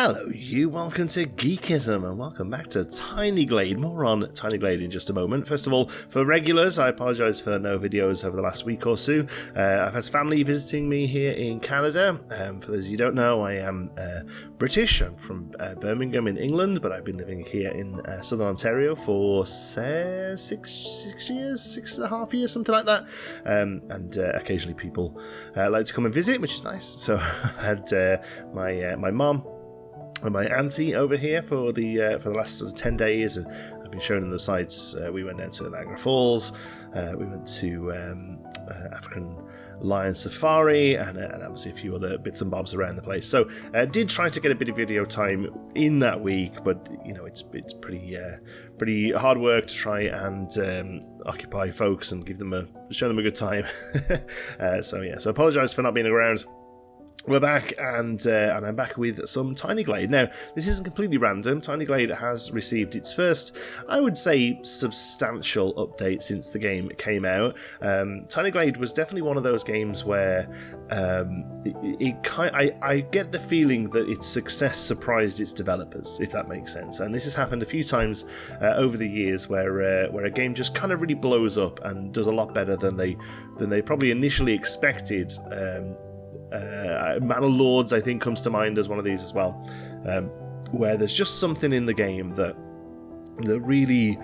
Hello you, welcome to Geekism and welcome back to Tiny Glade. More on Tiny Glade in just a moment. First of all, for regulars, I apologise for no videos over the last week or so. I've had family visiting me here in Canada. For those of you who don't know, I am British. I'm from Birmingham in England, but I've been living here in southern Ontario for 6 years, 6.5 years, something like that. And occasionally people like to come and visit, which is nice. So I had my mum and my auntie over here for the last 10 days, and I've been showing them the sites. We went down to Niagara Falls, we went to African Lion Safari, and obviously a few other bits and bobs around the place. So did try to get a bit of video time in that week, but you know it's pretty hard work to try and occupy folks and show them a good time. So apologise for not being around. We're back, and I'm back with some Tiny Glade. Now, this isn't completely random. Tiny Glade has received its first, I would say, substantial update since the game came out. Tiny Glade was definitely one of those games where I get the feeling that its success surprised its developers, if that makes sense. And this has happened a few times over the years where a game just kind of really blows up and does a lot better than they probably initially expected. Man of Lords, I think, comes to mind as one of these as well, where there's just something in the game that really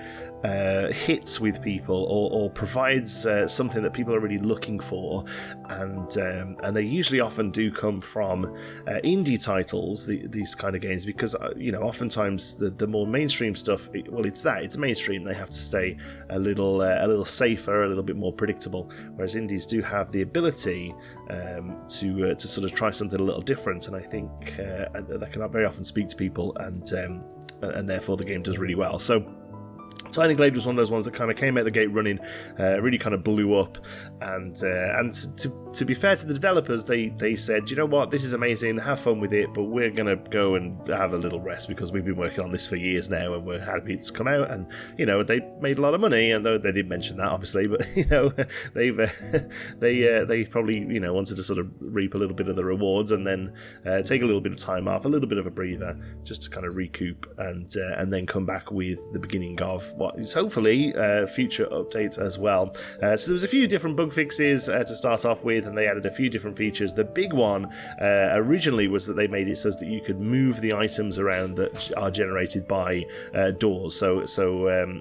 hits with people or provides something that people are really looking for, and they usually often do come from indie titles, these kind of games, because oftentimes the more mainstream stuff, it's mainstream. They have to stay a little safer, a little bit more predictable, whereas indies do have the ability to sort of try something a little different, and I think that can very often speak to people, and therefore the game does really well. So Tiny Glade was one of those ones that kind of came out the gate running, really kind of blew up, and to be fair to the developers, they said, you know what, this is amazing, have fun with it, but we're going to go and have a little rest because we've been working on this for years now, and we're happy it's come out, and they made a lot of money, and though they did mention that obviously, but they probably wanted to sort of reap a little bit of the rewards and then take a little bit of time off, a little bit of a breather, just to kind of recoup and then come back with the beginning of what is hopefully future updates as well. So there was a few different bug fixes to start off with, and they added a few different features. The big one originally was that they made it so that you could move the items around that are generated by doors. So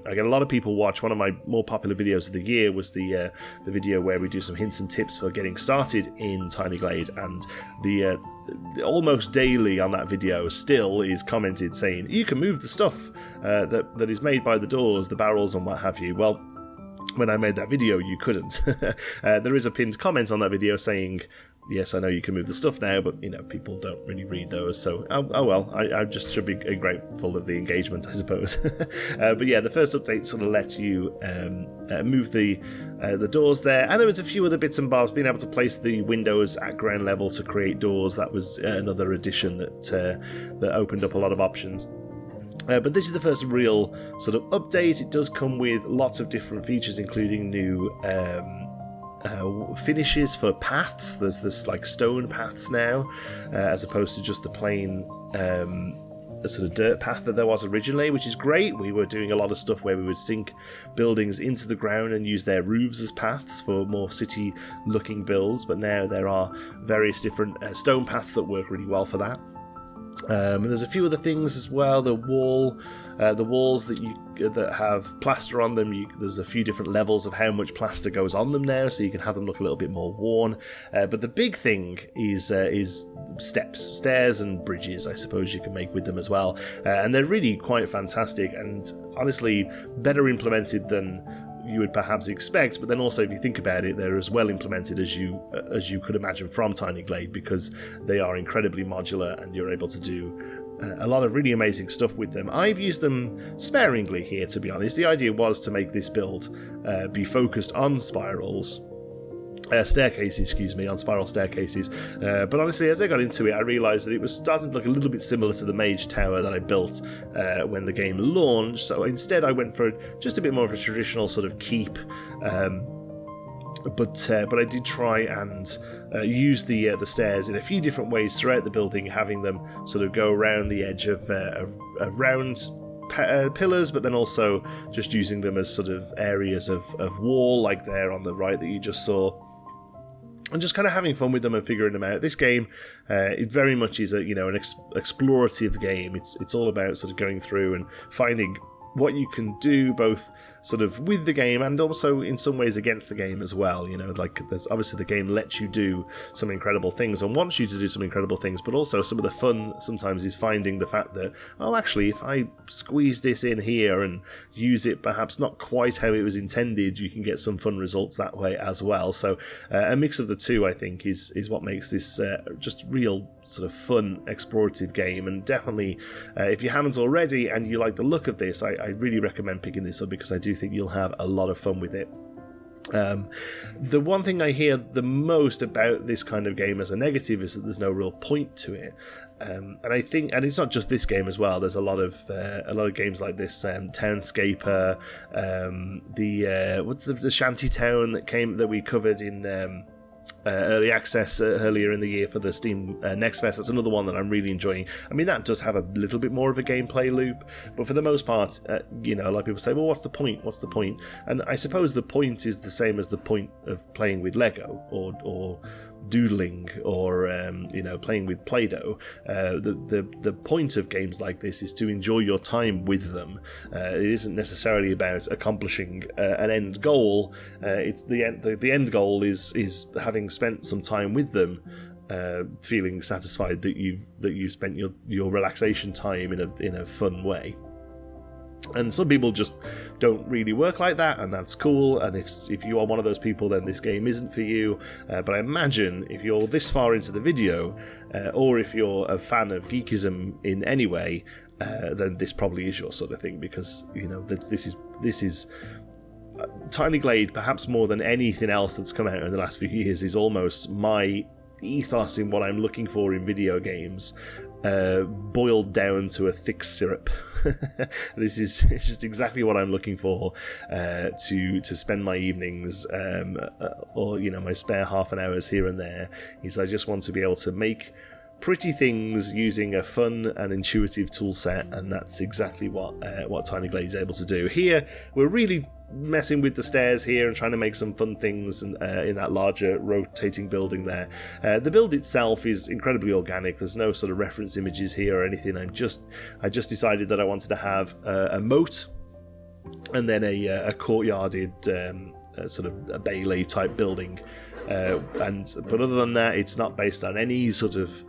I get a lot of people watch. One of my more popular videos of the year was the video where we do some hints and tips for getting started in Tiny Glade, and the almost daily on that video still is commented saying you can move the stuff that is made by the doors, the barrels and what have you. Well, when I made that video you couldn't. There is a pinned comment on that video saying, yes, I know you can move the stuff now, but people don't really read those, so oh well, I just should be grateful of the engagement, I suppose. But yeah, the first update sort of let you move the doors there, and there was a few other bits and bobs, being able to place the windows at ground level to create doors. That was another addition that opened up a lot of options. But this is the first real sort of update. It does come with lots of different features, including new finishes for paths. There's this like stone paths now, as opposed to just the plain sort of dirt path that there was originally, which is great. We were doing a lot of stuff where we would sink buildings into the ground and use their roofs as paths for more city looking builds, but now there are various different stone paths that work really well for that. And there's a few other things as well. The walls that have plaster on them, there's a few different levels of how much plaster goes on them now, so you can have them look a little bit more worn. But the big thing is stairs and bridges, I suppose you can make with them as well. And they're really quite fantastic, and honestly better implemented than you would perhaps expect, but then also if you think about it, they're as well implemented as you could imagine from Tiny Glade, because they are incredibly modular and you're able to do a lot of really amazing stuff with them. I've used them sparingly here, to be honest. The idea was to make this build be focused on staircases, on spiral staircases. But honestly, as I got into it, I realised that it was starting to look a little bit similar to the Mage Tower that I built when the game launched. So instead, I went for just a bit more of a traditional sort of keep But I did try and use the stairs in a few different ways throughout the building, having them sort of go around the edge of round pillars, but then also just using them as sort of areas of wall, like there on the right that you just saw. And just kind of having fun with them and figuring them out. This game, it very much is an explorative game. It's all about sort of going through and finding what you can do, both sort of with the game and also in some ways against the game as well. Like there's obviously the game lets you do some incredible things and wants you to do some incredible things, but also some of the fun sometimes is finding the fact that, actually, if I squeeze this in here and use it perhaps not quite how it was intended, you can get some fun results that way as well. So a mix of the two, I think, is what makes this just real sort of fun explorative game. And definitely, if you haven't already and you like the look of this, I really recommend picking this up, because I do think you'll have a lot of fun with it. The one thing I hear the most about this kind of game as a negative is that there's no real point to it. And I think, and it's not just this game as well. There's a lot of games like this. Townscaper, what's the shanty town that we covered in early access earlier in the year for the Steam Next Fest. That's another one that I'm really enjoying. I mean, that does have a little bit more of a gameplay loop, but for the most part, a lot of people say, well, what's the point? And I suppose the point is the same as the point of playing with Lego or doodling or playing with Play-Doh. The point of games like this is to enjoy your time with them. It isn't necessarily about accomplishing an end goal. It's the end goal is having spent some time with them, feeling satisfied that you've spent your relaxation time in a fun way. And some people just don't really work like that, and that's cool. And if you are one of those people, then this game isn't for you. But I imagine if you're this far into the video, or if you're a fan of geekism in any way, then this probably is your sort of thing, because this is Tiny Glade, perhaps more than anything else that's come out in the last few years, is almost my ethos in what I'm looking for in video games, boiled down to a thick syrup. This is just exactly what I'm looking for to spend my evenings, or my spare half an hours here and there. Is I just want to be able to make pretty things using a fun and intuitive tool set, and that's exactly what Tiny Glade is able to do. Here, we're really messing with the stairs here and trying to make some fun things in that larger rotating building there. The build itself is incredibly organic. There's no sort of reference images here or anything. I just decided that I wanted to have a moat and then a courtyarded sort of a bailey type building. But other than that, it's not based on any sort of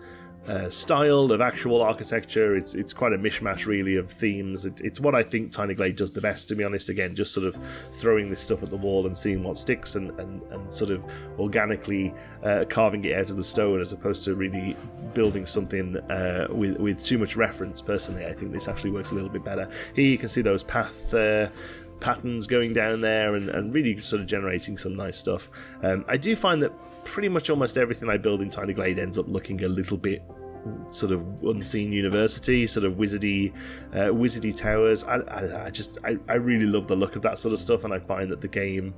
style of actual architecture. It's quite a mishmash really of themes. It's what I think Tiny Glade does the best, to be honest. Again, just sort of throwing this stuff at the wall and seeing what sticks, and sort of organically carving it out of the stone, as opposed to really building something with too much reference. Personally, I think this actually works a little bit better. Here you can see those patterns going down there and really sort of generating some nice stuff. I do find that pretty much almost everything I build in Tiny Glade ends up looking a little bit sort of Unseen University, sort of wizardy towers. I really love the look of that sort of stuff, and I find that the game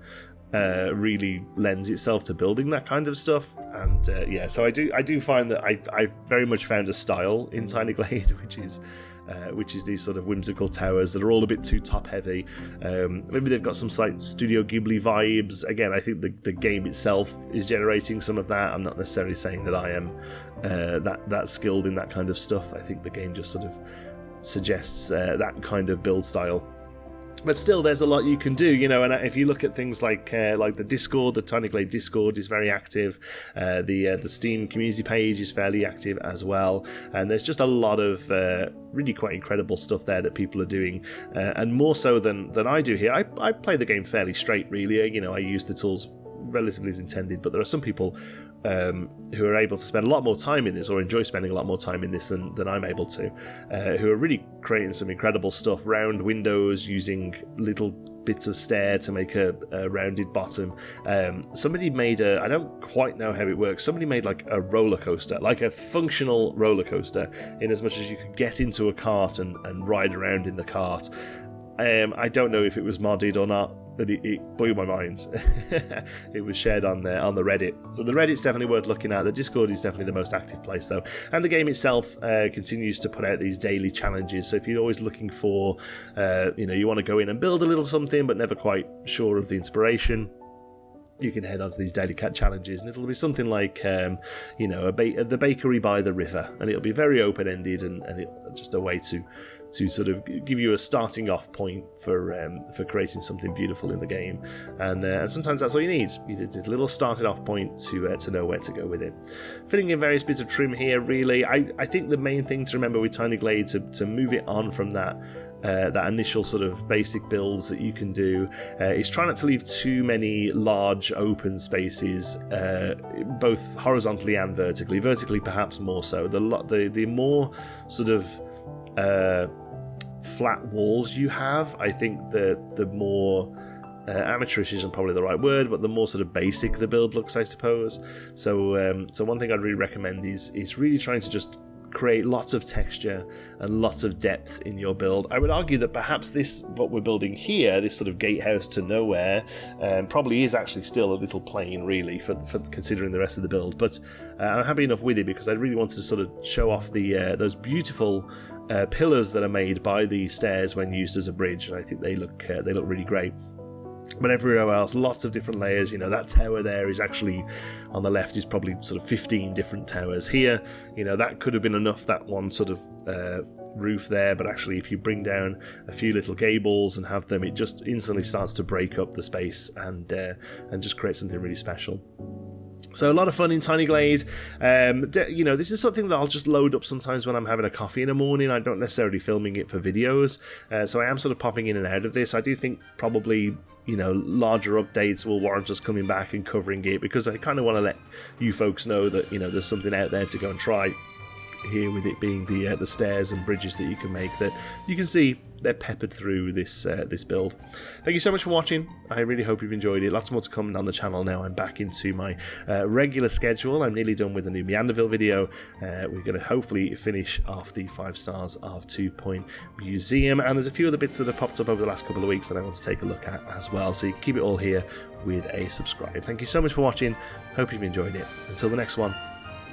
really lends itself to building that kind of stuff. And so I do find that I very much found a style in Tiny Glade, which is these sort of whimsical towers that are all a bit too top heavy. Maybe they've got some slight Studio Ghibli vibes. Again, I think the game itself is generating some of that. I'm not necessarily saying that I am that skilled in that kind of stuff. I think the game just sort of suggests that kind of build style. But still, there's a lot you can do, and if you look at things like the Discord, the Tiny Glade Discord is very active. The Steam community page is fairly active as well, and there's just a lot of really quite incredible stuff there that people are doing, and more so than I do here. I play the game fairly straight, really. I use the tools relatively as intended, but there are some people who are able to spend a lot more time in this, or enjoy spending a lot more time in this than I'm able to, who are really creating some incredible stuff. Round windows using little bits of stair to make a rounded bottom. Somebody made I don't quite know how it works, somebody made like a roller coaster, like a functional roller coaster, in as much as you could get into a cart and ride around in the cart. I don't know if it was modded or not, but it blew my mind. It was shared on the Reddit. So the Reddit's definitely worth looking at. The Discord is definitely the most active place, though. And the game itself continues to put out these daily challenges. So if you're always looking for, you want to go in and build a little something, but never quite sure of the inspiration, you can head onto these daily cat challenges, and it'll be something like, the bakery by the river, and it'll be very open-ended and just a way to sort of give you a starting off point for creating something beautiful in the game, and sometimes that's all you need. You need a little starting off point to know where to go with it. Filling in various bits of trim here, really. I think the main thing to remember with Tiny Glade to move it on from that initial sort of basic builds that you can do is try not to leave too many large open spaces, both horizontally and vertically. Vertically, perhaps more so. The more sort of flat walls you have, I think the more amateurish isn't probably the right word, but the more sort of basic the build looks, I suppose. So one thing I'd really recommend is really trying to just create lots of texture and lots of depth in your build. I would argue that perhaps what we're building here, this sort of gatehouse to nowhere, probably is actually still a little plain, really, for considering the rest of the build. But I'm happy enough with it because I really wanted to sort of show off those beautiful pillars that are made by the stairs when used as a bridge, and I think they look really great. But everywhere else, lots of different layers. That tower there is actually, on the left, is probably sort of 15 different towers. Here, that could have been enough, that one sort of roof there, but actually if you bring down a few little gables and have them, it just instantly starts to break up the space and just create something really special. So a lot of fun in Tiny Glade. This is something that I'll just load up sometimes when I'm having a coffee in the morning. I'm not necessarily filming it for videos, so I am sort of popping in and out of this. I do think probably larger updates will warrant us coming back and covering it, because I kind of want to let you folks know that there's something out there to go and try here, with it being the stairs and bridges that you can make, that you can see they're peppered through this build. Thank you so much for watching. I really hope you've enjoyed it. Lots more to come on the channel now. I'm back into my regular schedule. I'm nearly done with the new Meanderville video. We're going to hopefully finish off the 5 stars of 2 Point Museum, and there's a few other bits that have popped up over the last couple of weeks that I want to take a look at as well, so you can keep it all here with a subscribe. Thank you so much for watching. Hope you've enjoyed it. Until the next one,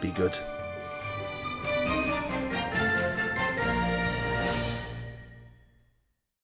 be good.